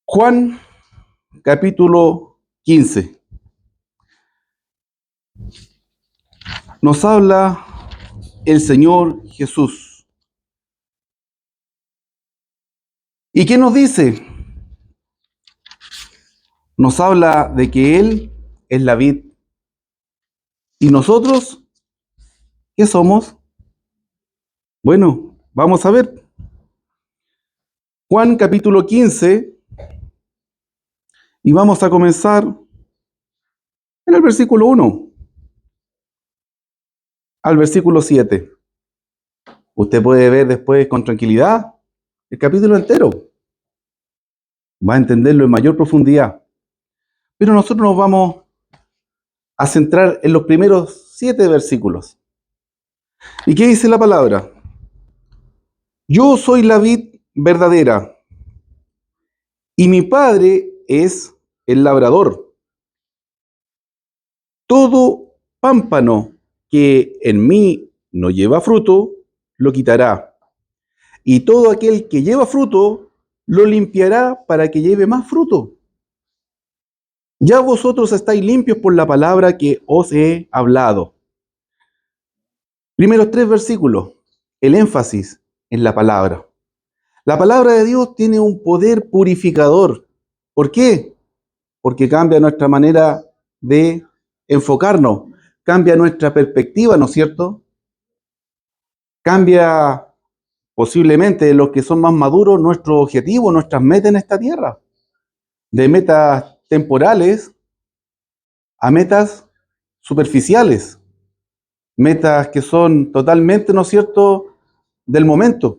Juan capítulo 15. Nos habla el Señor Jesús. ¿Y qué nos dice? Nos habla de que Él es la vid. ¿Y nosotros qué somos? Bueno, vamos a ver. Juan capítulo 15 y vamos a comenzar en el versículo 1 al versículo 7. Usted puede ver después con tranquilidad el capítulo entero. Va a entenderlo en mayor profundidad. Pero nosotros nos vamos a centrar en los primeros 7 versículos. ¿Y qué dice la palabra? Yo soy la vid verdadera y mi Padre es el labrador. Todo pámpano que en mí no lleva fruto, lo quitará. Y todo aquel que lleva fruto, lo limpiará para que lleve más fruto. Ya vosotros estáis limpios por la palabra que os he hablado. Primeros 3 versículos, el énfasis en la palabra. La palabra de Dios tiene un poder purificador. ¿Por qué? Porque cambia nuestra manera de enfocarnos, cambia nuestra perspectiva, ¿no es cierto? Cambia posiblemente los que son más maduros nuestro objetivo, nuestras metas en esta tierra, de metas temporales a metas superficiales, metas que son totalmente, ¿no es cierto?, del momento.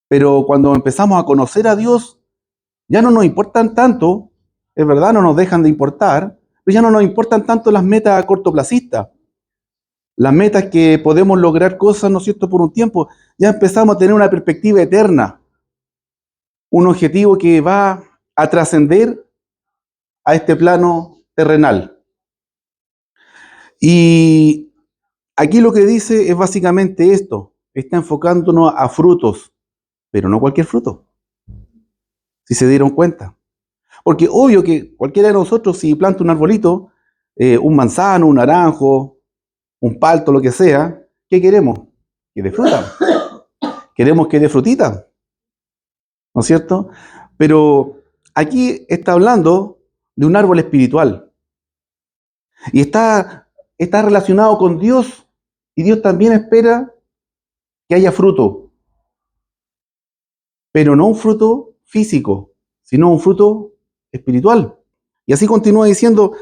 Pero cuando empezamos a conocer a Dios, ya no nos importan tanto, es verdad, no nos dejan de importar, pero ya no nos importan tanto las metas a cortoplacistas, las metas que podemos lograr cosas, ¿no es cierto?, por un tiempo. Ya empezamos a tener una perspectiva eterna, un objetivo que va a trascender a este plano terrenal. Y aquí lo que dice es básicamente esto, está enfocándonos a frutos, pero no cualquier fruto, si se dieron cuenta. Porque obvio que cualquiera de nosotros, si planta un arbolito, un manzano, un naranjo, un palto, lo que sea, ¿qué queremos? Que dé fruta. Queremos que dé frutita, ¿no es cierto? Pero aquí está hablando de un árbol espiritual. Y está relacionado con Dios. Y Dios también espera que haya fruto. Pero no un fruto físico, sino un fruto espiritual. Y así continúa diciendo,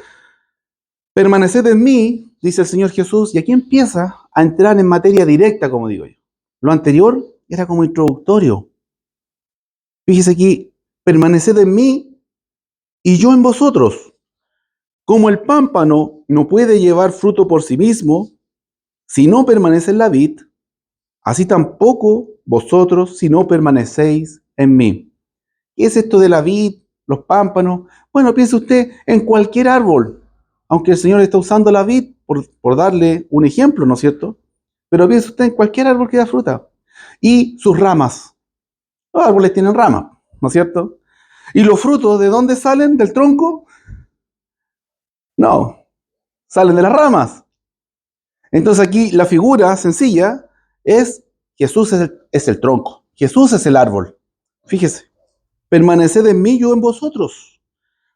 permaneced en mí, dice el Señor Jesús, y aquí empieza a entrar en materia directa, como digo yo. Lo anterior era como introductorio. Fíjese aquí, permaneced en mí y yo en vosotros. Como el pámpano no puede llevar fruto por sí mismo si no permanece en la vid, así tampoco vosotros si no permanecéis en mí. ¿Qué es esto de la vid, los pámpanos? Bueno, piense usted en cualquier árbol, aunque el Señor está usando la vid por darle un ejemplo, ¿no es cierto? Pero piense usted en cualquier árbol que da fruta. Y sus ramas. Los árboles tienen ramas, ¿no es cierto? ¿Y los frutos de dónde salen? ¿Del tronco? No, salen de las ramas. Entonces aquí la figura sencilla es Jesús es el tronco. Jesús es el árbol. Fíjese, permaneced en mí, yo en vosotros.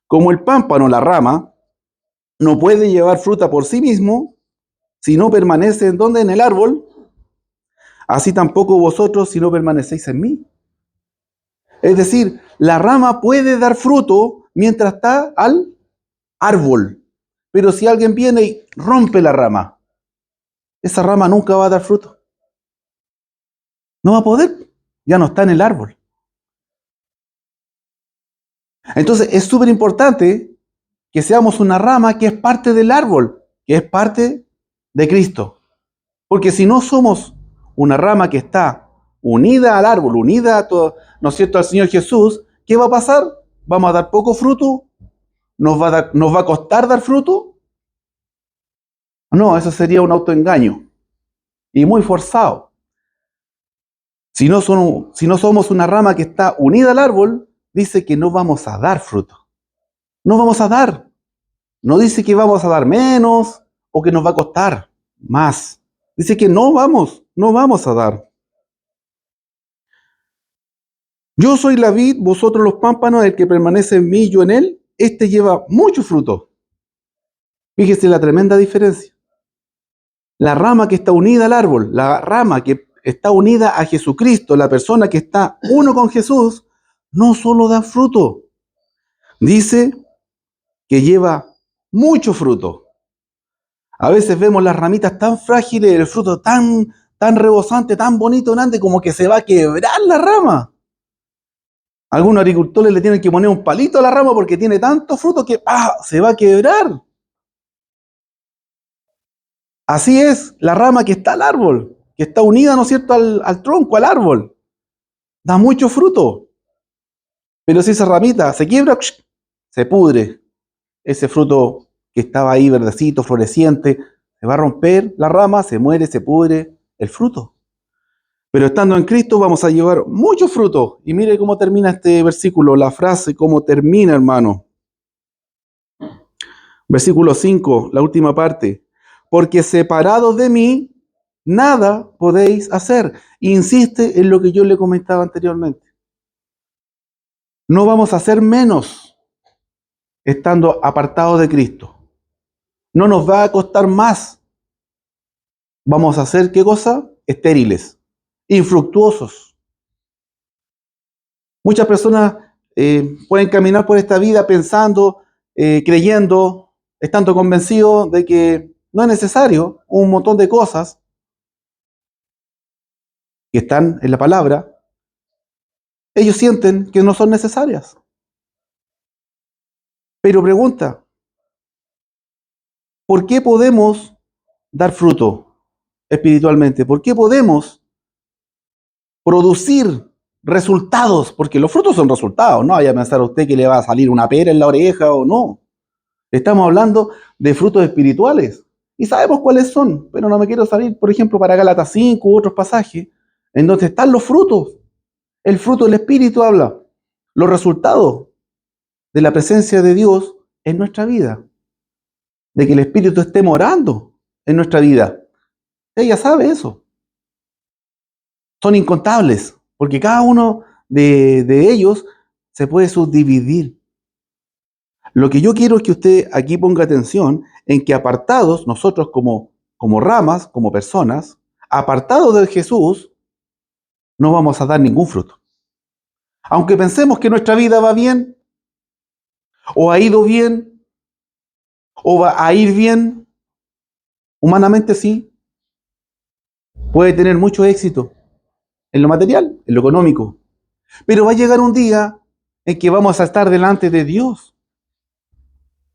Como el pámpano, la rama, no puede llevar fruta por sí mismo si no permanece en donde en el árbol, así tampoco vosotros si no permanecéis en mí. Es decir, la rama puede dar fruto mientras está al árbol, pero si alguien viene y rompe la rama, esa rama nunca va a dar fruto. No va a poder, ya no está en el árbol. Entonces es súper importante que seamos una rama que es parte del árbol, que es parte de Cristo. Porque si no somos una rama que está unida al árbol, unida a todo, ¿no es cierto?, al Señor Jesús, ¿qué va a pasar? ¿Vamos a dar poco fruto? ¿Nos va a costar dar fruto? No, eso sería un autoengaño y muy forzado. Si no somos una rama que está unida al árbol, dice que no vamos a dar fruto. No vamos a dar. No dice que vamos a dar menos o que nos va a costar más. Dice que no vamos a dar. Yo soy la vid, vosotros los pámpanos, el que permanece en mí, yo en él, este lleva mucho fruto. Fíjese la tremenda diferencia. La rama que está unida al árbol, la rama que está unida a Jesucristo, la persona que está uno con Jesús, no solo da fruto, dice que lleva mucho fruto. A veces vemos las ramitas tan frágiles, el fruto tan rebosante, tan bonito, grande, como que se va a quebrar la rama. Algunos agricultores le tienen que poner un palito a la rama porque tiene tanto fruto que se va a quebrar. Así es la rama que está al árbol, que está unida, ¿no es cierto?, al tronco, al árbol. Da mucho fruto. Pero si esa ramita se quiebra, se pudre. Ese fruto que estaba ahí verdecito, floreciente, se va a romper la rama, se muere, se pudre el fruto. Pero estando en Cristo vamos a llevar mucho fruto. Y mire cómo termina este versículo, la frase, cómo termina, hermano. Versículo 5, la última parte. Porque separados de mí, nada podéis hacer. Insiste en lo que yo le comentaba anteriormente. No vamos a hacer menos estando apartados de Cristo. No nos va a costar más. Vamos a hacer, ¿qué cosa? Estériles, infructuosos. Muchas personas pueden caminar por esta vida pensando, creyendo, estando convencidos de que no es necesario un montón de cosas que están en la palabra. Ellos sienten que no son necesarias. Pero pregunta, ¿por qué podemos dar fruto espiritualmente? ¿Por qué podemos producir resultados? Porque los frutos son resultados, no vaya a pensar usted que le va a salir una pera en la oreja o no. Estamos hablando de frutos espirituales y sabemos cuáles son, pero no me quiero salir, por ejemplo, para Gálatas 5 u otros pasajes en donde están los frutos. El fruto del Espíritu habla, los resultados de la presencia de Dios en nuestra vida, de que el Espíritu esté morando en nuestra vida. Ella sabe eso. Son incontables, porque cada uno de ellos se puede subdividir. Lo que yo quiero es que usted aquí ponga atención en que apartados, nosotros como ramas, como personas, apartados de Jesús, no vamos a dar ningún fruto. Aunque pensemos que nuestra vida va bien, o ha ido bien, o va a ir bien, humanamente sí, puede tener mucho éxito en lo material, en lo económico. Pero va a llegar un día en que vamos a estar delante de Dios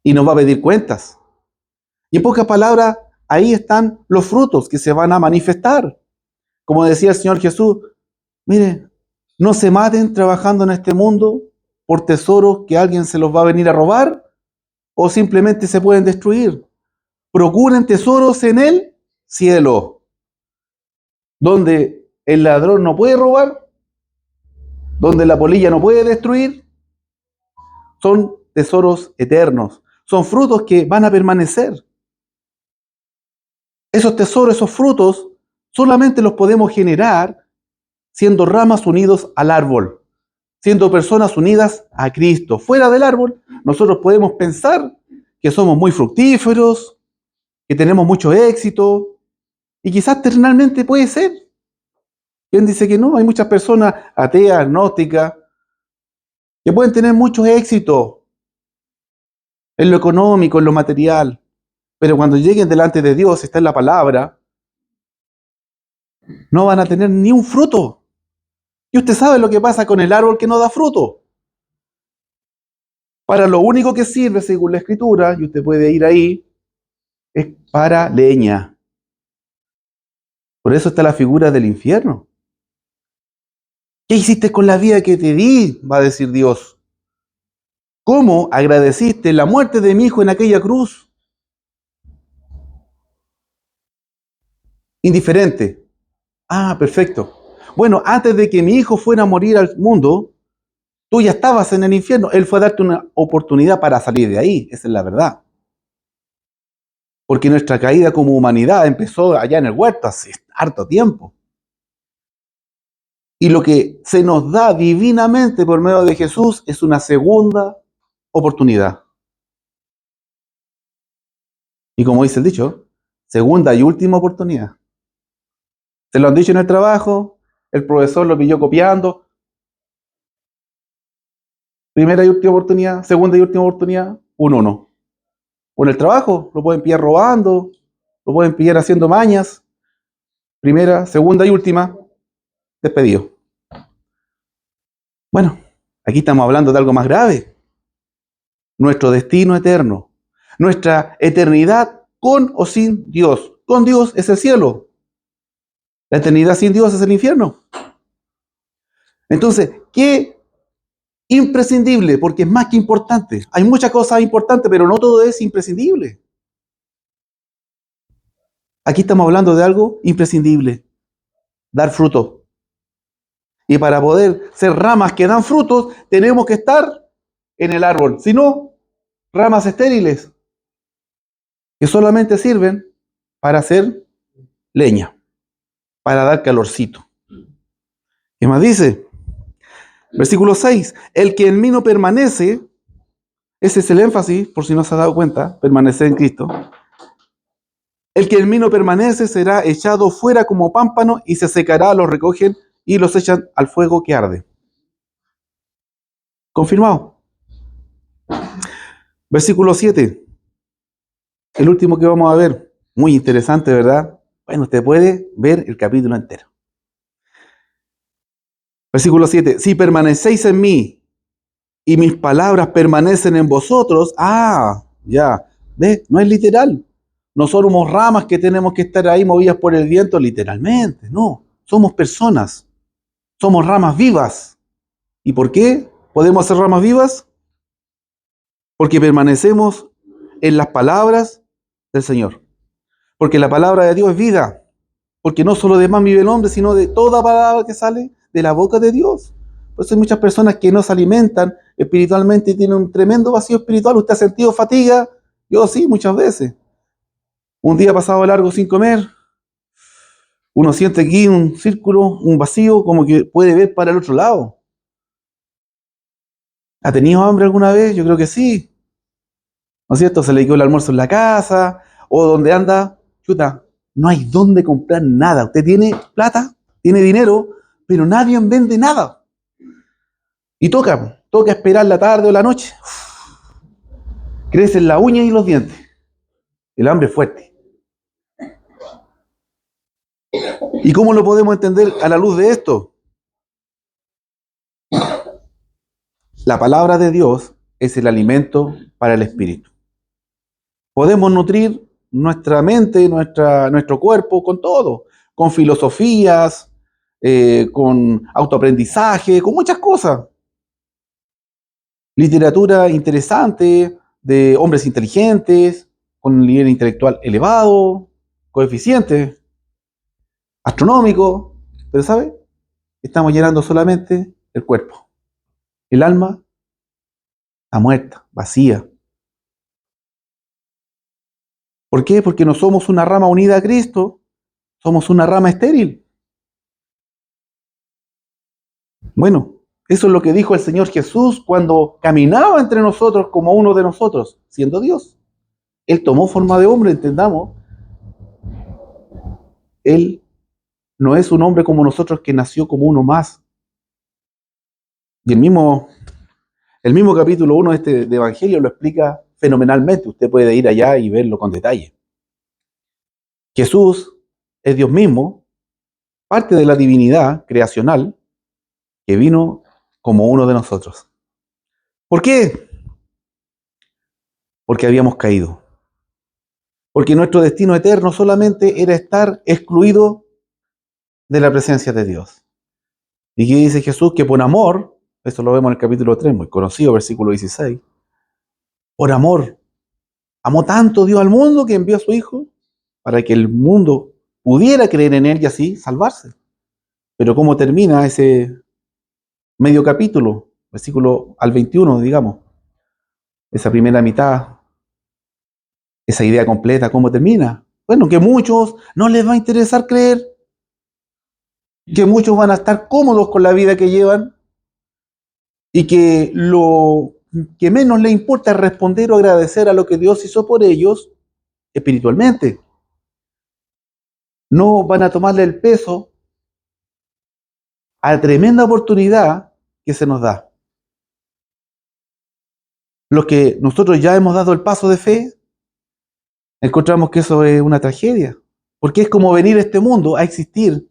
y nos va a pedir cuentas. Y en pocas palabras, ahí están los frutos que se van a manifestar. Como decía el Señor Jesús, mire, no se maten trabajando en este mundo por tesoros que alguien se los va a venir a robar o simplemente se pueden destruir. Procuren tesoros en el cielo, donde el ladrón no puede robar, donde la polilla no puede destruir. Son tesoros eternos, son frutos que van a permanecer. Esos tesoros, esos frutos, solamente los podemos generar siendo ramas unidos al árbol, siendo personas unidas a Cristo. Fuera del árbol, nosotros podemos pensar que somos muy fructíferos, que tenemos mucho éxito, y quizás terrenalmente puede ser. ¿Quién dice que no? Hay muchas personas ateas, agnósticas, que pueden tener mucho éxito en lo económico, en lo material, pero cuando lleguen delante de Dios, está en la palabra, no van a tener ni un fruto. Y usted sabe lo que pasa con el árbol que no da fruto. Para lo único que sirve, según la Escritura, y usted puede ir ahí, es para leña. Por eso está la figura del infierno. ¿Qué hiciste con la vida que te di? Va a decir Dios. ¿Cómo agradeciste la muerte de mi hijo en aquella cruz? Indiferente. Perfecto. Bueno, antes de que mi hijo fuera a morir al mundo, Tú ya estabas en el infierno. Él fue a darte una oportunidad para salir de ahí. Esa es la verdad. Porque nuestra caída como humanidad empezó allá en el huerto hace harto tiempo. Y lo que se nos da divinamente por medio de Jesús es una segunda oportunidad. Y como dice el dicho, segunda y última oportunidad. Se lo han dicho en el trabajo, el profesor lo pilló copiando. Primera y última oportunidad, segunda y última oportunidad, un uno. O en el trabajo, lo pueden pillar robando, lo pueden pillar haciendo mañas. Primera, segunda y última, despedido. Bueno, aquí estamos hablando de algo más grave. Nuestro destino eterno. Nuestra eternidad con o sin Dios. Con Dios es el cielo. La eternidad sin Dios es el infierno. Entonces, ¿qué imprescindible? Porque es más que importante. Hay muchas cosas importantes, pero no todo es imprescindible. Aquí estamos hablando de algo imprescindible. Dar fruto. Y para poder ser ramas que dan frutos, tenemos que estar en el árbol. Si no, ramas estériles que solamente sirven para hacer leña, para dar calorcito. ¿Qué más dice? Versículo 6. El que en mí no permanece, ese es el énfasis, por si no se ha dado cuenta, permanecer en Cristo. El que en mí no permanece será echado fuera como pámpano y se secará, los recogen y los echan al fuego que arde. Confirmado. Versículo 7. El último que vamos a ver. Muy interesante, ¿verdad? Bueno, usted puede ver el capítulo entero. Versículo 7. Si permanecéis en mí y mis palabras permanecen en vosotros, ya, ¿ves? No es literal. No somos ramas que tenemos que estar ahí movidas por el viento literalmente, no. Somos personas, somos ramas vivas. ¿Y por qué podemos ser ramas vivas? Porque permanecemos en las palabras del Señor. Porque la palabra de Dios es vida. Porque no solo de pan vive el hombre, sino de toda palabra que sale de la boca de Dios. Por eso hay muchas personas que no se alimentan espiritualmente y tienen un tremendo vacío espiritual. ¿Usted ha sentido fatiga? Yo sí, muchas veces. Un día pasado largo sin comer, uno siente aquí un círculo, un vacío, como que puede ver para el otro lado. ¿Ha tenido hambre alguna vez? Yo creo que sí. ¿No es cierto? Se le quedó el almuerzo en la casa, o donde anda, chuta, no hay dónde comprar nada. Usted tiene plata, tiene dinero, pero nadie vende nada. Y toca esperar la tarde o la noche. Crecen las uñas y los dientes. El hambre es fuerte. ¿Y cómo lo podemos entender a la luz de esto? La palabra de Dios es el alimento para el espíritu. Podemos nutrir nuestra mente, nuestro cuerpo con todo, con filosofías, con autoaprendizaje, con muchas cosas. Literatura interesante, de hombres inteligentes, con un nivel intelectual elevado, coeficiente astronómico, pero ¿sabe? Estamos llenando solamente el cuerpo. El alma está muerta, vacía. ¿Por qué? Porque no somos una rama unida a Cristo, somos una rama estéril. Bueno, eso es lo que dijo el Señor Jesús cuando caminaba entre nosotros como uno de nosotros, siendo Dios. Él tomó forma de hombre, entendamos. Él no es un hombre como nosotros que nació como uno más. Y el mismo capítulo 1 de Evangelio lo explica fenomenalmente. Usted puede ir allá y verlo con detalle. Jesús es Dios mismo, parte de la divinidad creacional, que vino como uno de nosotros. ¿Por qué? Porque habíamos caído. Porque nuestro destino eterno solamente era estar excluido de la presencia de Dios. ¿Y qué dice Jesús? Que por amor, esto lo vemos en el capítulo 3, muy conocido, versículo 16, por amor, amó tanto Dios al mundo que envió a su Hijo para que el mundo pudiera creer en Él y así salvarse. Pero ¿cómo termina ese medio capítulo? versículo al 21, digamos, esa primera mitad, esa idea completa, ¿cómo termina? Bueno, que muchos no les va a interesar creer, que muchos van a estar cómodos con la vida que llevan y que lo que menos les importa es responder o agradecer a lo que Dios hizo por ellos espiritualmente. No van a tomarle el peso a la tremenda oportunidad que se nos da. Los que nosotros ya hemos dado el paso de fe, encontramos que eso es una tragedia, porque es como venir a este mundo a existir,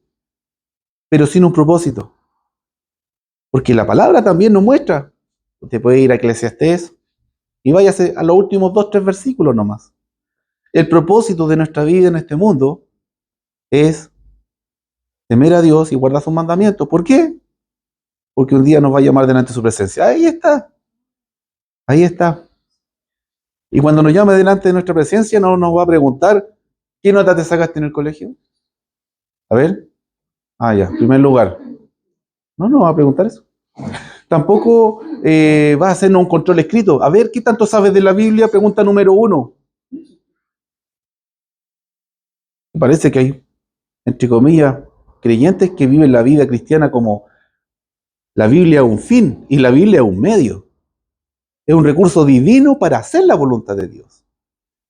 pero sin un propósito. Porque la palabra también nos muestra. Usted puede ir a Eclesiastés y váyase a los últimos 2, 3 versículos nomás. El propósito de nuestra vida en este mundo es temer a Dios y guardar sus mandamientos. ¿Por qué? Porque un día nos va a llamar delante de su presencia. Ahí está, ahí está. Y cuando nos llame delante de nuestra presencia, no nos va a preguntar, ¿qué nota te sacaste en el colegio? A ver. Ah, ya, primer lugar. No va a preguntar eso. Tampoco va a hacernos un control escrito. A ver, ¿qué tanto sabes de la Biblia? Pregunta número 1. Parece que hay, entre comillas, creyentes que viven la vida cristiana como la Biblia es un fin y la Biblia es un medio. Es un recurso divino para hacer la voluntad de Dios.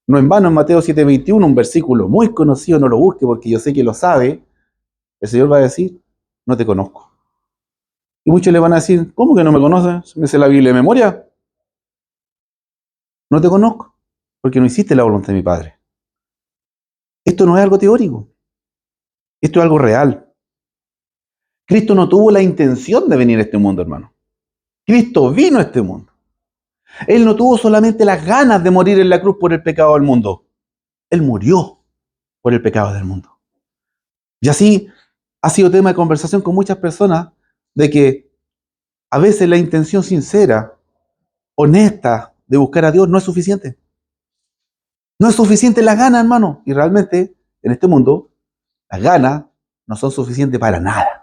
No en vano en Mateo 7:21, un versículo muy conocido, no lo busque porque yo sé que lo sabe, el Señor va a decir, no te conozco. Y muchos le van a decir, ¿cómo que no me conoces? ¿Me sé la Biblia de memoria? No te conozco, porque no hiciste la voluntad de mi Padre. Esto no es algo teórico, esto es algo real. Cristo no tuvo la intención de venir a este mundo, hermano. Cristo vino a este mundo. Él no tuvo solamente las ganas de morir en la cruz por el pecado del mundo. Él murió por el pecado del mundo. Y así ha sido tema de conversación con muchas personas de que a veces la intención sincera, honesta de buscar a Dios no es suficiente. No es suficiente las ganas, hermano. Y realmente en este mundo las ganas no son suficientes para nada.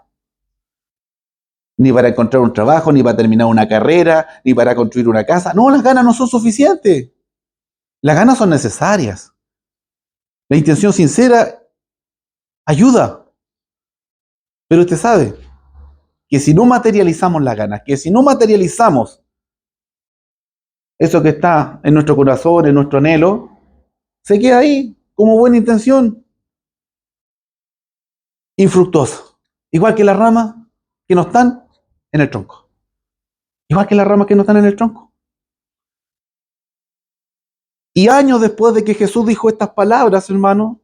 Ni para encontrar un trabajo, ni para terminar una carrera, ni para construir una casa. No, las ganas no son suficientes. Las ganas son necesarias. La intención sincera ayuda. Pero usted sabe que si no materializamos las ganas, que si no materializamos eso que está en nuestro corazón, en nuestro anhelo, se queda ahí como buena intención, infructuoso. Igual que las ramas que no están en el tronco. Igual que las ramas que no están en el tronco. Y años después de que Jesús dijo estas palabras, hermano,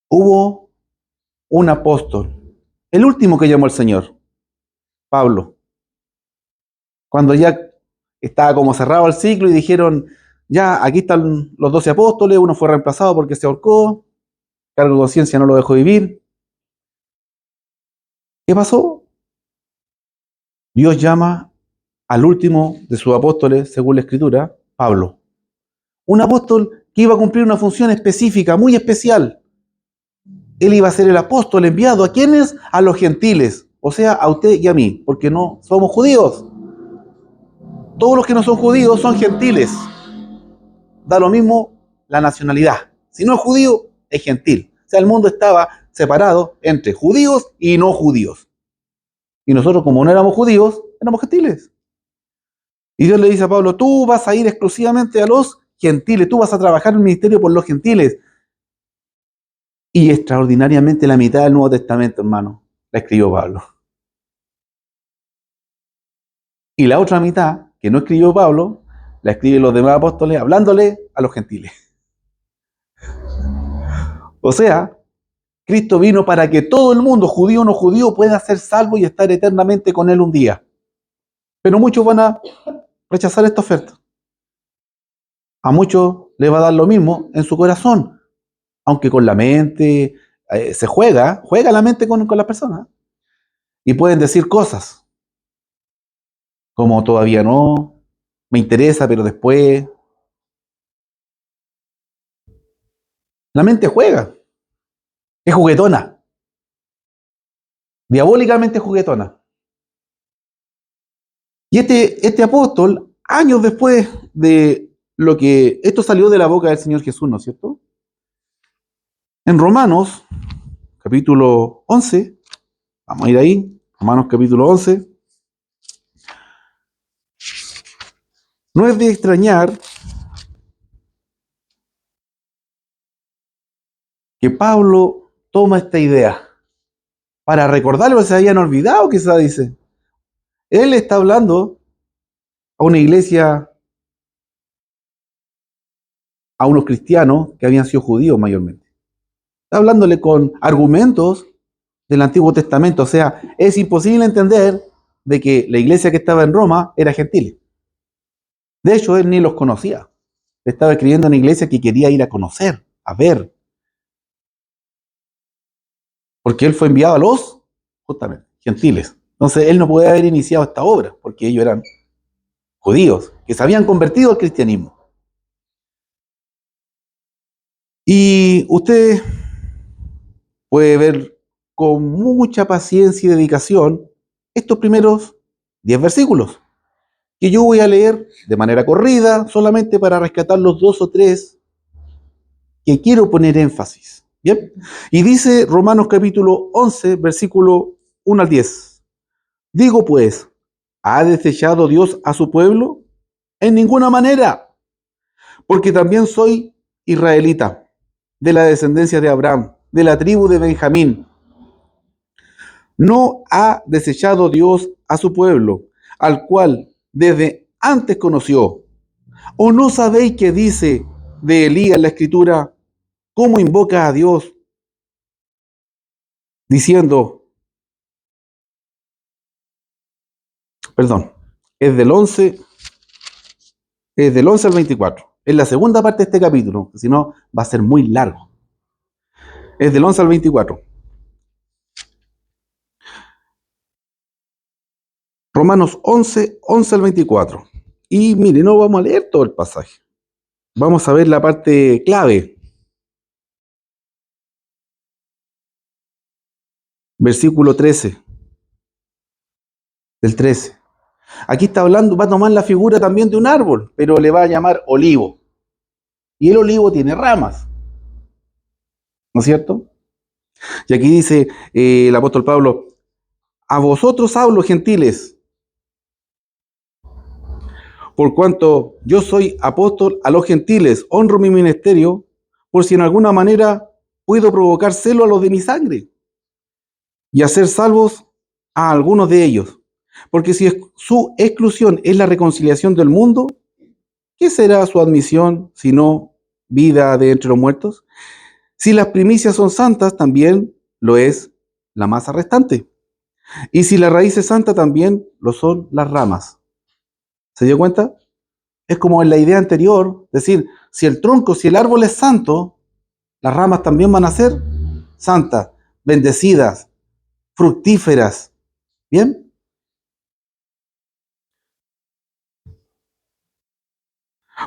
hubo un apóstol, el último que llamó el Señor, Pablo. Cuando ya estaba como cerrado el ciclo y dijeron, ya, aquí están los 12 apóstoles, uno fue reemplazado porque se ahorcó, cargo de conciencia no lo dejó vivir. ¿Qué pasó? Dios llama al último de sus apóstoles, según la Escritura, Pablo. Un apóstol que iba a cumplir una función específica, muy especial. Él iba a ser el apóstol enviado. ¿A quiénes? A los gentiles. O sea, a usted y a mí, porque no somos judíos. Todos los que no son judíos son gentiles. Da lo mismo la nacionalidad. Si no es judío, es gentil. O sea, el mundo estaba separado entre judíos y no judíos. Y nosotros, como no éramos judíos, éramos gentiles. Y Dios le dice a Pablo, tú vas a ir exclusivamente a los gentiles, tú vas a trabajar en el ministerio por los gentiles. Y extraordinariamente la mitad del Nuevo Testamento, hermano, la escribió Pablo. Y la otra mitad, que no escribió Pablo, la escriben los demás apóstoles hablándole a los gentiles. O sea, Cristo vino para que todo el mundo, judío o no judío, pueda ser salvo y estar eternamente con Él un día. Pero muchos van a rechazar esta oferta. A muchos les va a dar lo mismo en su corazón, aunque con la mente se juega la mente con las personas. Y pueden decir cosas como todavía no, me interesa, pero después. La mente juega, es juguetona, diabólicamente juguetona. Y este apóstol, años después de lo que esto salió de la boca del Señor Jesús, ¿no es cierto? En Romanos, capítulo 11, vamos a ir ahí, Romanos capítulo 11, no es de extrañar que Pablo toma esta idea para recordarlo, que se habían olvidado, quizá dice. Él está hablando a una iglesia, a unos cristianos que habían sido judíos mayormente. Está hablándole con argumentos del Antiguo Testamento. O sea, es imposible entender de que la iglesia que estaba en Roma era gentil. De hecho, él ni los conocía. Estaba escribiendo a una iglesia que quería ir a conocer, a ver, porque él fue enviado a los, justamente, gentiles. Entonces, él no puede haber iniciado esta obra, porque ellos eran judíos, que se habían convertido al cristianismo. Y usted puede ver con mucha paciencia y dedicación estos primeros 10 versículos, que yo voy a leer de manera corrida, solamente para rescatar los 2 o 3 que quiero poner énfasis. ¿Bien? Y dice Romanos capítulo 11, versículo 1 al 10. Digo pues, ¿ha desechado Dios a su pueblo? En ninguna manera, porque también soy israelita, de la descendencia de Abraham, de la tribu de Benjamín. No ha desechado Dios a su pueblo, al cual desde antes conoció. ¿O no sabéis qué dice de Elías en la escritura? ¿Cómo invoca a Dios diciendo, perdón, es del 11, es del 11 al 24? Es la segunda parte de este capítulo, si no va a ser muy largo. Es del 11 al 24. Romanos 11, 11 al 24. Y mire, no vamos a leer todo el pasaje. Vamos a ver la parte clave. Versículo 13. Del 13. Aquí está hablando, va a tomar la figura también de un árbol, pero le va a llamar olivo. Y el olivo tiene ramas, ¿no es cierto? Y aquí dice el apóstol Pablo, a vosotros hablo, gentiles, por cuanto yo soy apóstol a los gentiles, honro mi ministerio, por si en alguna manera puedo provocar celo a los de mi sangre y hacer salvos a algunos de ellos. Porque si su exclusión es la reconciliación del mundo, ¿qué será su admisión sino vida de entre los muertos? Si las primicias son santas, también lo es la masa restante. Y si la raíz es santa, también lo son las ramas. ¿Se dio cuenta? Es como en la idea anterior, decir, si el tronco, si el árbol es santo, las ramas también van a ser santas, bendecidas, fructíferas. ¿Bien?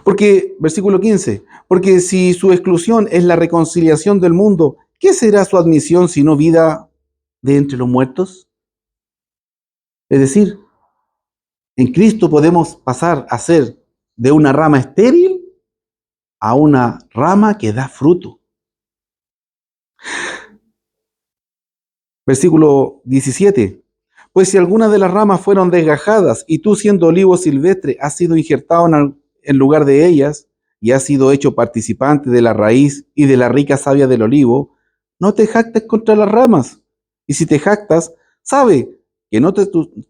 Porque, versículo 15, porque si su exclusión es la reconciliación del mundo, ¿qué será su admisión sino vida de entre los muertos? Es decir, en Cristo podemos pasar a ser de una rama estéril a una rama que da fruto. Versículo 17. Pues si algunas de las ramas fueron desgajadas y tú siendo olivo silvestre has sido injertado en lugar de ellas y has sido hecho participante de la raíz y de la rica savia del olivo, no te jactes contra las ramas. Y si te jactas, sabe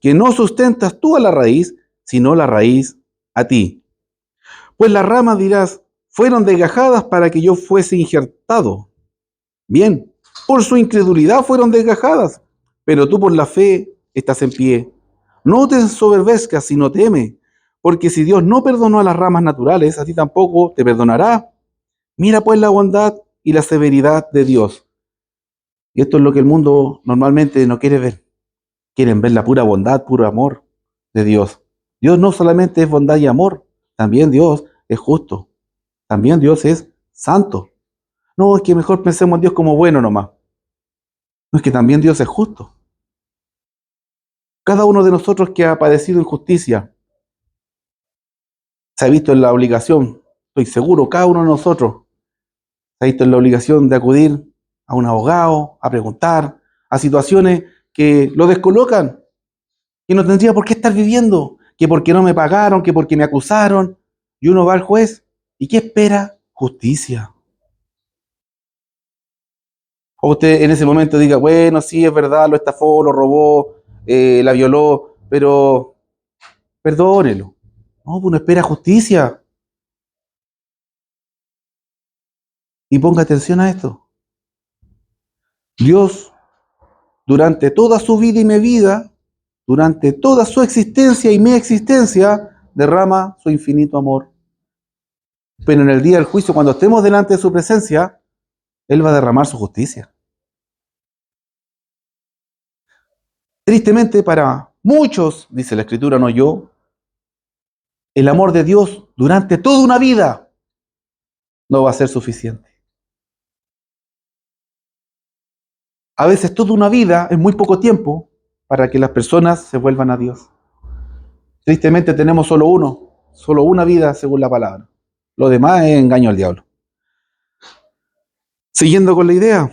que no sustentas tú a la raíz, sino la raíz a ti. Pues las ramas, dirás, fueron desgajadas para que yo fuese injertado. Bien, por su incredulidad fueron desgajadas, pero tú por la fe estás en pie. No te ensoberbezcas, sino teme, porque si Dios no perdonó a las ramas naturales, a ti tampoco te perdonará. Mira pues la bondad y la severidad de Dios. Y esto es lo que el mundo normalmente no quiere ver. Quieren ver la pura bondad, puro amor de Dios. Dios no solamente es bondad y amor, también Dios es justo. También Dios es santo. No, es que mejor pensemos en Dios como bueno nomás. No, es que también Dios es justo. Cada uno de nosotros que ha padecido injusticia se ha visto en la obligación, estoy seguro, cada uno de nosotros se ha visto en la obligación de acudir a un abogado, a preguntar, a situaciones que lo descolocan y no tendría por qué estar viviendo, que porque no me pagaron, que porque me acusaron, y uno va al juez, ¿y qué espera? Justicia. O usted en ese momento diga, bueno, sí, es verdad, lo estafó, lo robó, la violó, pero perdónelo. No, uno espera justicia. Y ponga atención a esto. Dios, durante toda su vida y mi vida, durante toda su existencia y mi existencia, derrama su infinito amor. Pero en el día del juicio, cuando estemos delante de su presencia, Él va a derramar su justicia. Tristemente para muchos, dice la Escritura, no yo, el amor de Dios durante toda una vida no va a ser suficiente. A veces toda una vida es muy poco tiempo para que las personas se vuelvan a Dios. Tristemente tenemos solo una vida según la palabra. Lo demás es engaño al diablo. Siguiendo con la idea,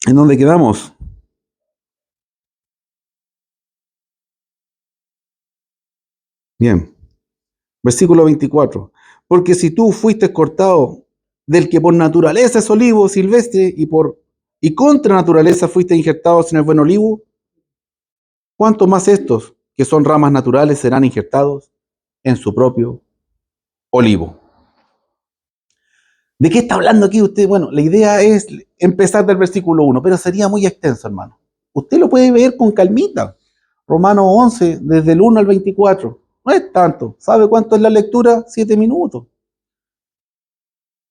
¿en dónde quedamos? Bien, versículo 24. Porque si tú fuiste cortado del que por naturaleza es olivo silvestre y contra naturaleza fuiste injertado en el buen olivo, ¿cuánto más estos, que son ramas naturales, serán injertados en su propio olivo? ¿De qué está hablando aquí usted? Bueno, la idea es empezar del versículo 1, pero sería muy extenso, hermano. Usted lo puede ver con calmita. Romanos 11, desde el 1 al 24. No es tanto. ¿Sabe cuánto es la lectura? 7 minutos.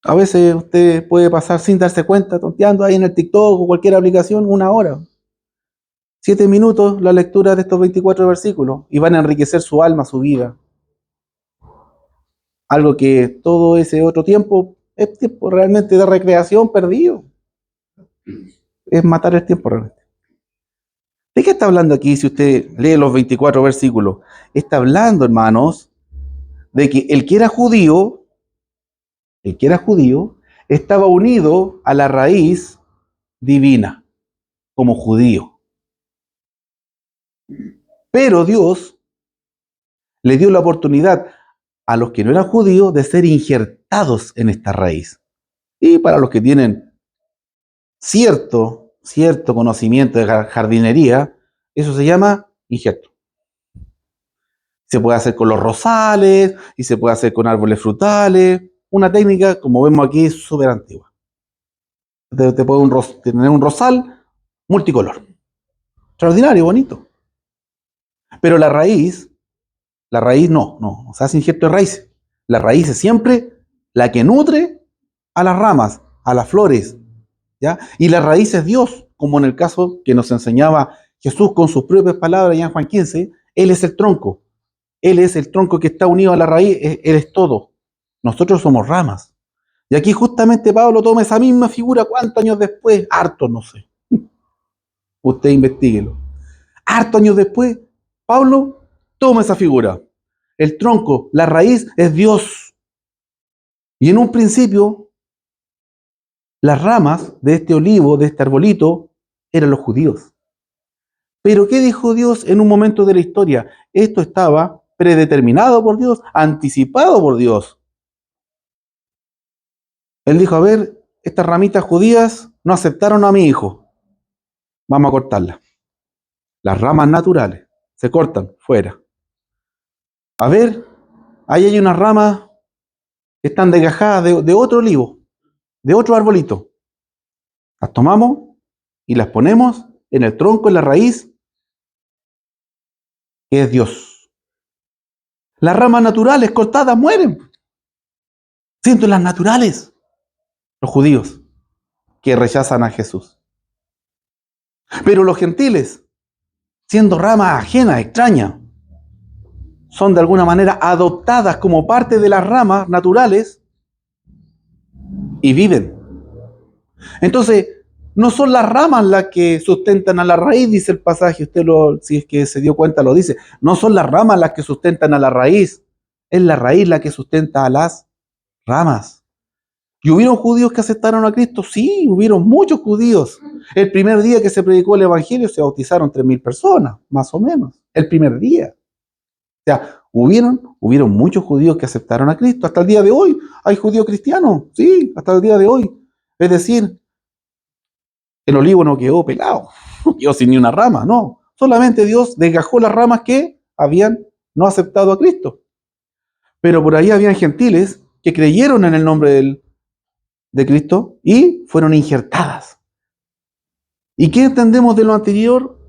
A veces usted puede pasar sin darse cuenta, tonteando ahí en el TikTok o cualquier aplicación, 1 hora. 7 minutos la lectura de estos 24 versículos y van a enriquecer su alma, su vida. Algo que todo ese otro tiempo es tiempo realmente de recreación perdido. Es matar el tiempo realmente. ¿De qué está hablando aquí si usted lee los 24 versículos? Está hablando, hermanos, de que el que era judío, estaba unido a la raíz divina, como judío. Pero Dios le dio la oportunidad a los que no eran judíos de ser injertados en esta raíz. Y para los que tienen cierto conocimiento de jardinería, eso se llama injerto. Se puede hacer con los rosales y se puede hacer con árboles frutales. Una técnica, como vemos aquí, súper antigua. Te puede tener un rosal multicolor. Extraordinario, bonito. Pero la raíz no se hace injerto de raíz. La raíz es siempre la que nutre a las ramas, a las flores, ¿ya? Y la raíz es Dios, como en el caso que nos enseñaba Jesús con sus propias palabras ya en Juan 15, Él es el tronco. Él es el tronco que está unido a la raíz, Él es todo. Nosotros somos ramas. Y aquí justamente Pablo toma esa misma figura, ¿cuántos años después? Harto, no sé. Usted investiguelo. Hartos años después, Pablo toma esa figura. El tronco, la raíz es Dios. Y en un principio, las ramas de este olivo, de este arbolito, eran los judíos. Pero ¿qué dijo Dios en un momento de la historia? Esto estaba predeterminado por Dios, anticipado por Dios. Él dijo, a ver, estas ramitas judías no aceptaron a mi hijo. Vamos a cortarlas. Las ramas naturales se cortan fuera. A ver, ahí hay unas ramas que están desgajadas de otro olivo, de otro arbolito. Las tomamos y las ponemos en el tronco, en la raíz, que es Dios. Las ramas naturales cortadas mueren. Siento las naturales, los judíos, que rechazan a Jesús. Pero los gentiles, siendo ramas ajenas, extrañas, son de alguna manera adoptadas como parte de las ramas naturales y viven. Entonces, No son las ramas las que sustentan a la raíz, dice el pasaje. Si es que se dio cuenta, lo dice. No son las ramas las que sustentan a la raíz. Es la raíz la que sustenta a las ramas. ¿Y hubieron judíos que aceptaron a Cristo? Sí, hubieron muchos judíos. El primer día que se predicó el Evangelio se bautizaron 3.000 personas, más o menos. El primer día. O sea, hubieron muchos judíos que aceptaron a Cristo. Hasta el día de hoy hay judíos cristianos. Sí, hasta el día de hoy. Es decir, el olivo no quedó pelado, no quedó sin ni una rama, no. Solamente Dios desgajó las ramas que habían no aceptado a Cristo. Pero por ahí habían gentiles que creyeron en el nombre de Cristo y fueron injertadas. ¿Y qué entendemos de lo anterior?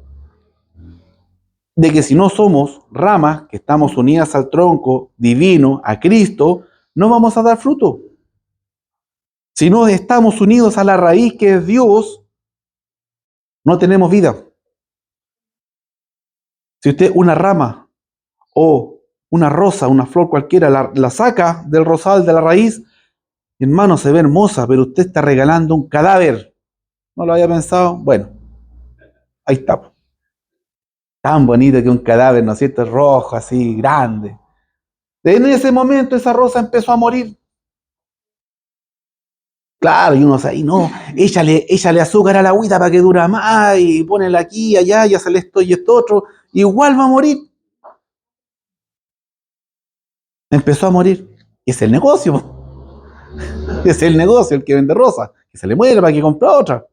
De que si no somos ramas que estamos unidas al tronco divino, a Cristo, no vamos a dar fruto. Si no estamos unidos a la raíz que es Dios, no tenemos vida. Si usted una rama o una rosa, una flor cualquiera, la saca del rosal, de la raíz, hermano, se ve hermosa, pero usted está regalando un cadáver. ¿No lo había pensado? Bueno, ahí está. Tan bonito que un cadáver, ¿no es cierto? Rojo, así, grande. En ese momento esa rosa empezó a morir. Claro, y uno dice, no, échale azúcar a la agüita para que dura más, y ponela aquí, allá, y hace esto y esto otro, igual va a morir. Empezó a morir. Y es el negocio. Es el negocio el que vende rosas. Que se le muere para que compre otra.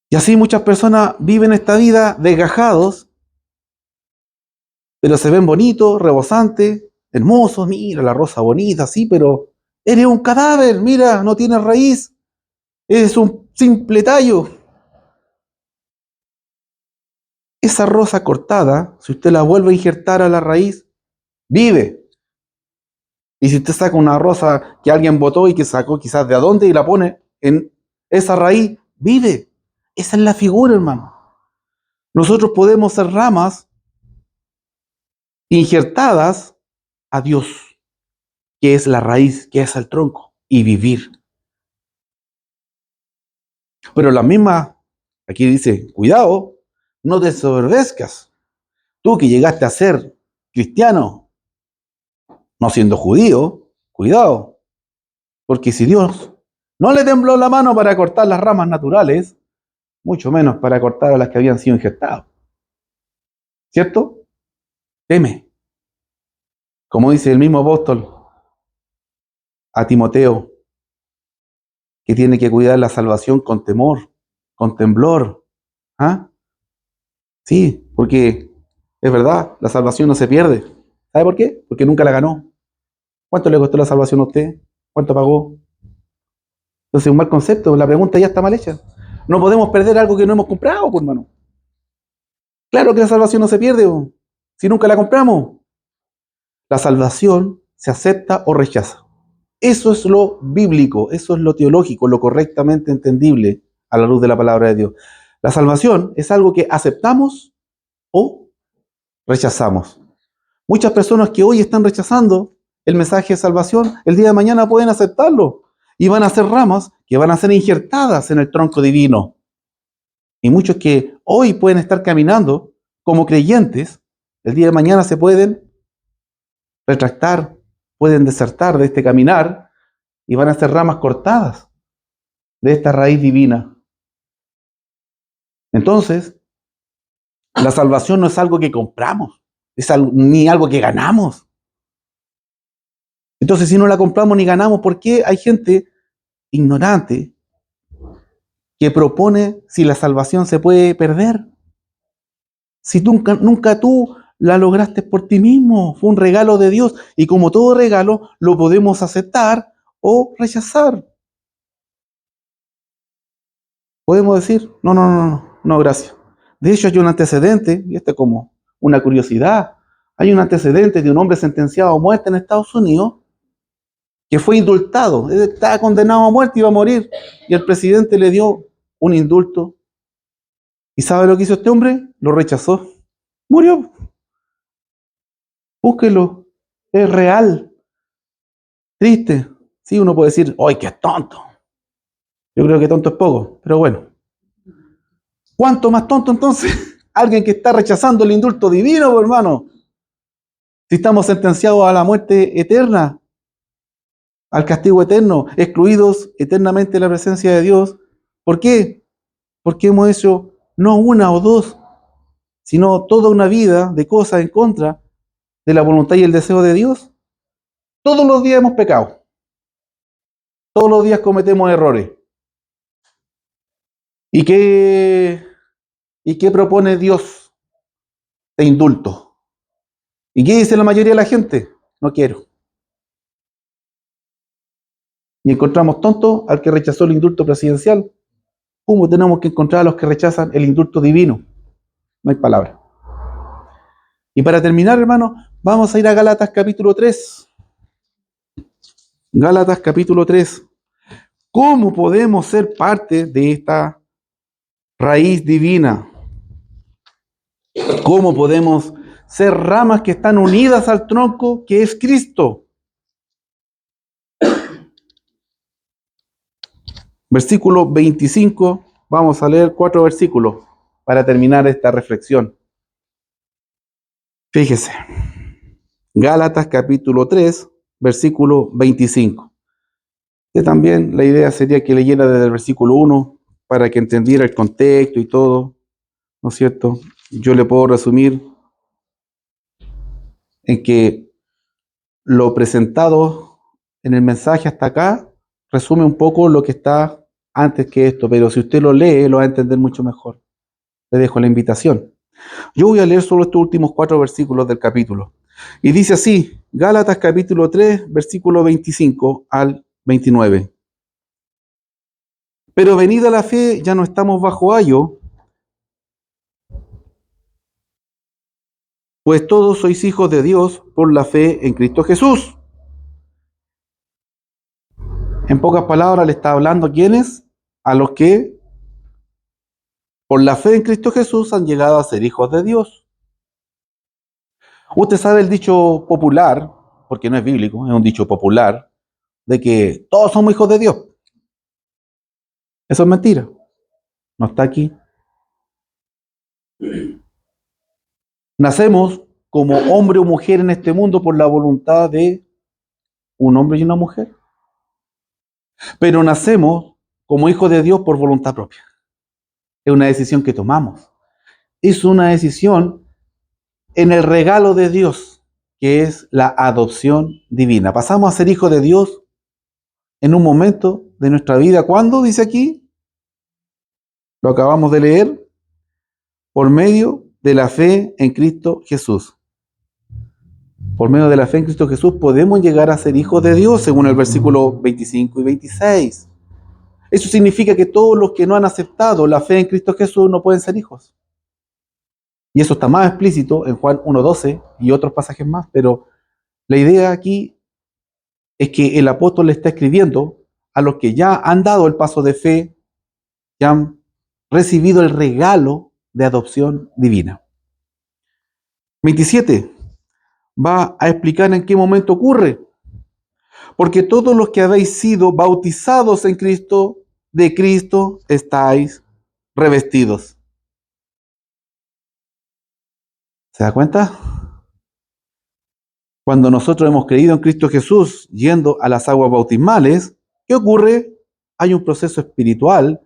Y así muchas personas viven esta vida desgajados, pero se ven bonitos, rebosantes, hermosos. Mira la rosa bonita, sí, pero eres un cadáver, mira, no tienes raíz. Eres un simple tallo. Esa rosa cortada, si usted la vuelve a injertar a la raíz, vive. Y si usted saca una rosa que alguien botó y que sacó quizás de adonde y la pone en esa raíz, vive. Esa es la figura, hermano. Nosotros podemos ser ramas injertadas a Dios, que es la raíz, que es el tronco, y vivir. Pero la misma, aquí dice, cuidado, no te soberbezcas. Tú que llegaste a ser cristiano, no siendo judío, cuidado, porque si Dios no le tembló la mano para cortar las ramas naturales, mucho menos para cortar a las que habían sido injertadas. ¿Cierto? Teme. Como dice el mismo apóstol a Timoteo, que tiene que cuidar la salvación con temor, con temblor. ¿Ah? Sí, porque es verdad, la salvación no se pierde. ¿Sabe por qué? Porque nunca la ganó. ¿Cuánto le costó la salvación a usted? ¿Cuánto pagó? Entonces, un mal concepto, la pregunta ya está mal hecha. No podemos perder algo que no hemos comprado, pues, hermano. Claro que la salvación no se pierde, si nunca la compramos. La salvación se acepta o rechaza. Eso es lo bíblico, eso es lo teológico, lo correctamente entendible a la luz de la palabra de Dios. La salvación es algo que aceptamos o rechazamos. Muchas personas que hoy están rechazando el mensaje de salvación, el día de mañana pueden aceptarlo y van a ser ramas que van a ser injertadas en el tronco divino. Y muchos que hoy pueden estar caminando como creyentes, el día de mañana se pueden retractar, pueden desertar de este caminar y van a ser ramas cortadas de esta raíz divina. Entonces, la salvación no es algo que compramos, ni algo que ganamos. Entonces, si no la compramos ni ganamos, ¿por qué hay gente ignorante que propone si la salvación se puede perder? Si nunca tú la lograste por ti mismo, fue un regalo de Dios y como todo regalo lo podemos aceptar o rechazar. Podemos decir, no, no, no, no, no, gracias. De hecho, hay un antecedente, y esto es como una curiosidad, hay un antecedente de un hombre sentenciado a muerte en Estados Unidos que fue indultado, él estaba condenado a muerte, iba a morir, y el presidente le dio un indulto. ¿Y sabe lo que hizo este hombre? Lo rechazó. Murió. Búsquelo. Es real. Triste. Sí, uno puede decir, ¡ay, qué tonto! Yo creo que tonto es poco, pero bueno. ¿Cuánto más tonto entonces? Alguien que está rechazando el indulto divino, pues, hermano. Si estamos sentenciados a la muerte eterna, al castigo eterno, excluidos eternamente de la presencia de Dios. ¿Por qué? Porque hemos hecho no una o dos, sino toda una vida de cosas en contra de la voluntad y el deseo de Dios. Todos los días hemos pecado. Todos los días cometemos errores. ¿Y qué propone Dios de indulto? ¿Y qué dice la mayoría de la gente? No quiero. Y encontramos tonto al que rechazó el indulto presidencial. ¿Cómo tenemos que encontrar a los que rechazan el indulto divino? No hay palabra. Y para terminar, hermano, vamos a ir a Gálatas capítulo 3. Gálatas capítulo 3. ¿Cómo podemos ser parte de esta raíz divina? ¿Cómo podemos ser ramas que están unidas al tronco que es Cristo? Versículo 25. Vamos a leer 4 versículos para terminar esta reflexión. Fíjese. Gálatas capítulo 3, versículo 25. Que también la idea sería que leyera desde el versículo 1 para que entendiera el contexto y todo, ¿no es cierto? Yo le puedo resumir en que lo presentado en el mensaje hasta acá resume un poco lo que está antes que esto, pero si usted lo lee, lo va a entender mucho mejor. Le dejo la invitación. Yo voy a leer solo estos últimos 4 versículos del capítulo. Y dice así, Gálatas capítulo 3, versículo 25 al 29. Pero venida la fe, ya no estamos bajo ayo, pues todos sois hijos de Dios por la fe en Cristo Jesús. En pocas palabras le está hablando a quienes, a los que por la fe en Cristo Jesús han llegado a ser hijos de Dios. Usted sabe el dicho popular, porque no es bíblico, es un dicho popular, de que todos somos hijos de Dios. Eso es mentira. No está aquí. Nacemos como hombre o mujer en este mundo por la voluntad de un hombre y una mujer. Pero nacemos como hijos de Dios por voluntad propia. Es una decisión que tomamos. Es una decisión en el regalo de Dios, que es la adopción divina. Pasamos a ser hijos de Dios en un momento de nuestra vida. ¿Cuándo? Dice aquí. Lo acabamos de leer. Por medio de la fe en Cristo Jesús. Por medio de la fe en Cristo Jesús podemos llegar a ser hijos de Dios, según el versículo 25 y 26. Eso significa que todos los que no han aceptado la fe en Cristo Jesús no pueden ser hijos. Y eso está más explícito en Juan 1:12 y otros pasajes más, pero la idea aquí es que el apóstol le está escribiendo a los que ya han dado el paso de fe, ya han recibido el regalo de adopción divina. 27. Va a explicar en qué momento ocurre. Porque todos los que habéis sido bautizados en Cristo, de Cristo estáis revestidos. ¿Se da cuenta? Cuando nosotros hemos creído en Cristo Jesús yendo a las aguas bautismales, ¿qué ocurre? Hay un proceso espiritual,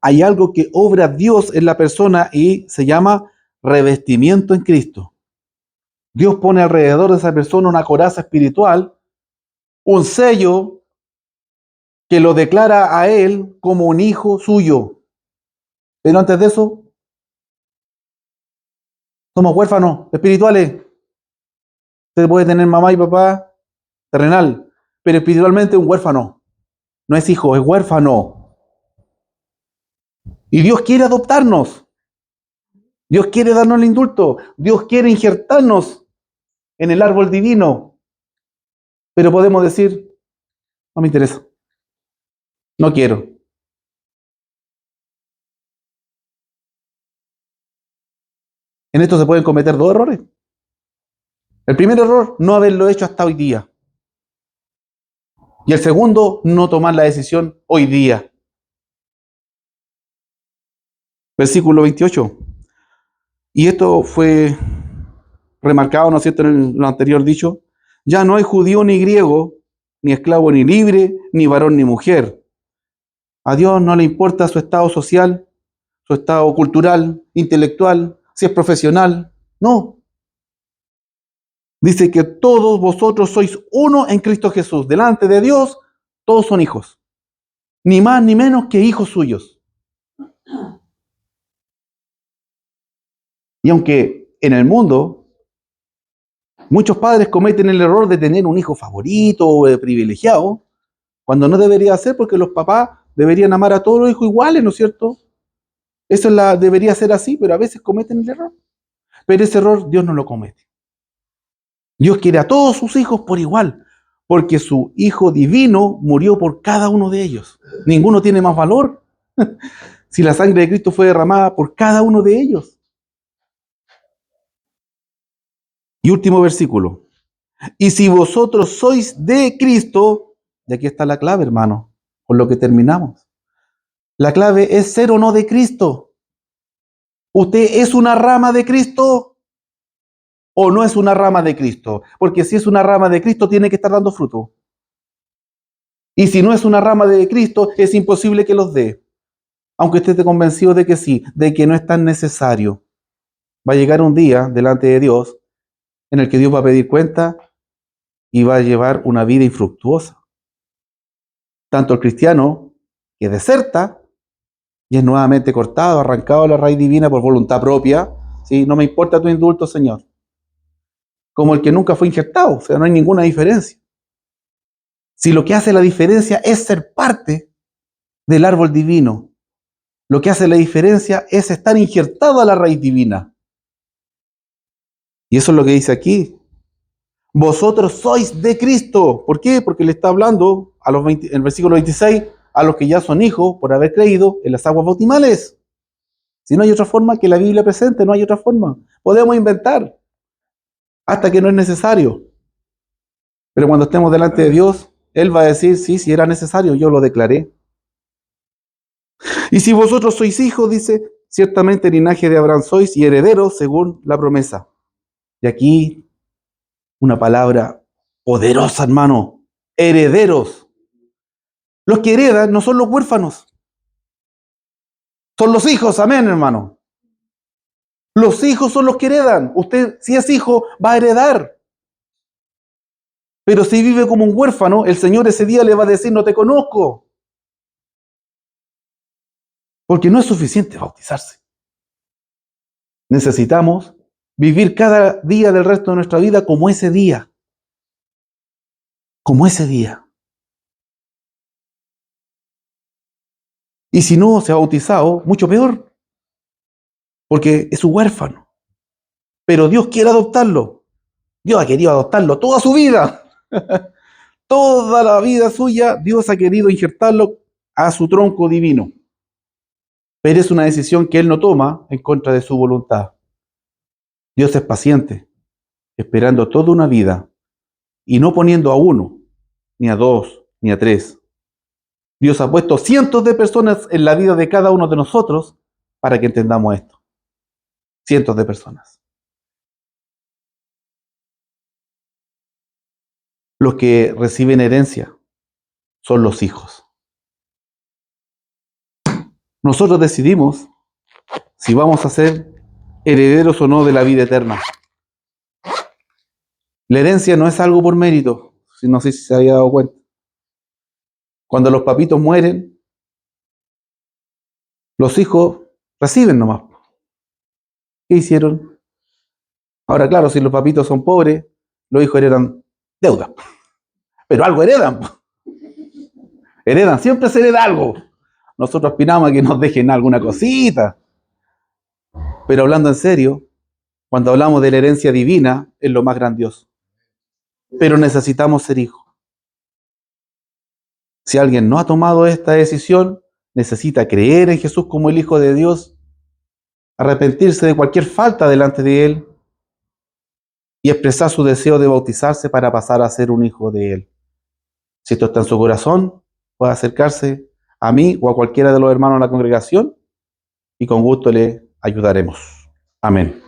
hay algo que obra Dios en la persona y se llama revestimiento en Cristo. Dios pone alrededor de esa persona una coraza espiritual, un sello que lo declara a él como un hijo suyo. Pero antes de eso, somos huérfanos espirituales. Usted puede tener mamá y papá terrenal, pero espiritualmente un huérfano. No es hijo, es huérfano. Y Dios quiere adoptarnos. Dios quiere darnos el indulto. Dios quiere injertarnos en el árbol divino. Pero podemos decir, no me interesa. No quiero. En esto se pueden cometer 2 errores. El primer error, no haberlo hecho hasta hoy día. Y el segundo, no tomar la decisión hoy día. Versículo 28. Y esto fue remarcado, ¿no es cierto?, en lo anterior dicho. Ya no hay judío ni griego, ni esclavo ni libre, ni varón ni mujer. A Dios no le importa su estado social, su estado cultural, intelectual, si es profesional. No. Dice que todos vosotros sois uno en Cristo Jesús. Delante de Dios, todos son hijos. Ni más ni menos que hijos suyos. Y aunque en el mundo muchos padres cometen el error de tener un hijo favorito o privilegiado, cuando no debería ser, porque los papás deberían amar a todos los hijos iguales, ¿no es cierto? Debería ser así, pero a veces cometen el error. Pero ese error Dios no lo comete. Dios quiere a todos sus hijos por igual, porque su Hijo divino murió por cada uno de ellos. Ninguno tiene más valor si la sangre de Cristo fue derramada por cada uno de ellos. Y último versículo. Y si vosotros sois de Cristo, y aquí está la clave, hermano, con lo que terminamos. La clave es ser o no de Cristo. ¿Usted es una rama de Cristo o no es una rama de Cristo? Porque si es una rama de Cristo, tiene que estar dando fruto. Y si no es una rama de Cristo, es imposible que los dé. Aunque usted esté convencido de que sí, de que no es tan necesario. Va a llegar un día delante de Dios en el que Dios va a pedir cuenta y va a llevar una vida infructuosa. Tanto el cristiano que deserta y es nuevamente cortado, arrancado de la raíz divina por voluntad propia, ¿sí? No me importa tu indulto, Señor. Como el que nunca fue injertado, o sea, no hay ninguna diferencia. Si lo que hace la diferencia es ser parte del árbol divino, lo que hace la diferencia es estar injertado a la raíz divina. Y eso es lo que dice aquí. Vosotros sois de Cristo. ¿Por qué? Porque le está hablando en el versículo 26 a los que ya son hijos por haber creído en las aguas bautismales. Si no hay otra forma que la Biblia presente, no hay otra forma. Podemos inventar hasta que no es necesario. Pero cuando estemos delante de Dios, Él va a decir, sí, si era necesario, yo lo declaré. Y si vosotros sois hijos, dice, ciertamente el linaje de Abraham sois y herederos según la promesa. Y aquí una palabra poderosa, hermano. Herederos. Los que heredan no son los huérfanos. Son los hijos, amén, hermano. Los hijos son los que heredan. Usted, si es hijo, va a heredar. Pero si vive como un huérfano, el Señor ese día le va a decir, no te conozco. Porque no es suficiente bautizarse. Necesitamos vivir cada día del resto de nuestra vida como ese día. Como ese día. Y si no se ha bautizado, mucho peor. Porque es un huérfano. Pero Dios quiere adoptarlo. Dios ha querido adoptarlo toda su vida. Toda la vida suya, Dios ha querido injertarlo a su tronco divino. Pero es una decisión que Él no toma en contra de su voluntad. Dios es paciente, esperando toda una vida y no poniendo a uno, ni a dos, ni a tres. Dios ha puesto cientos de personas en la vida de cada uno de nosotros para que entendamos esto. Cientos de personas. Los que reciben herencia son los hijos. Nosotros decidimos si vamos a ser herederos o no de la vida eterna. La herencia no es algo por mérito, no sé si se había dado cuenta. Cuando los papitos mueren, los hijos reciben nomás. ¿Qué hicieron? Ahora, claro, si los papitos son pobres, los hijos heredan deuda. Pero algo heredan. Heredan, siempre se hereda algo. Nosotros aspiramos a que nos dejen alguna cosita. Pero hablando en serio, cuando hablamos de la herencia divina, es lo más grandioso. Pero necesitamos ser hijos. Si alguien no ha tomado esta decisión, necesita creer en Jesús como el Hijo de Dios, arrepentirse de cualquier falta delante de Él y expresar su deseo de bautizarse para pasar a ser un hijo de Él. Si esto está en su corazón, puede acercarse a mí o a cualquiera de los hermanos de la congregación y con gusto le ayudaremos. Amén.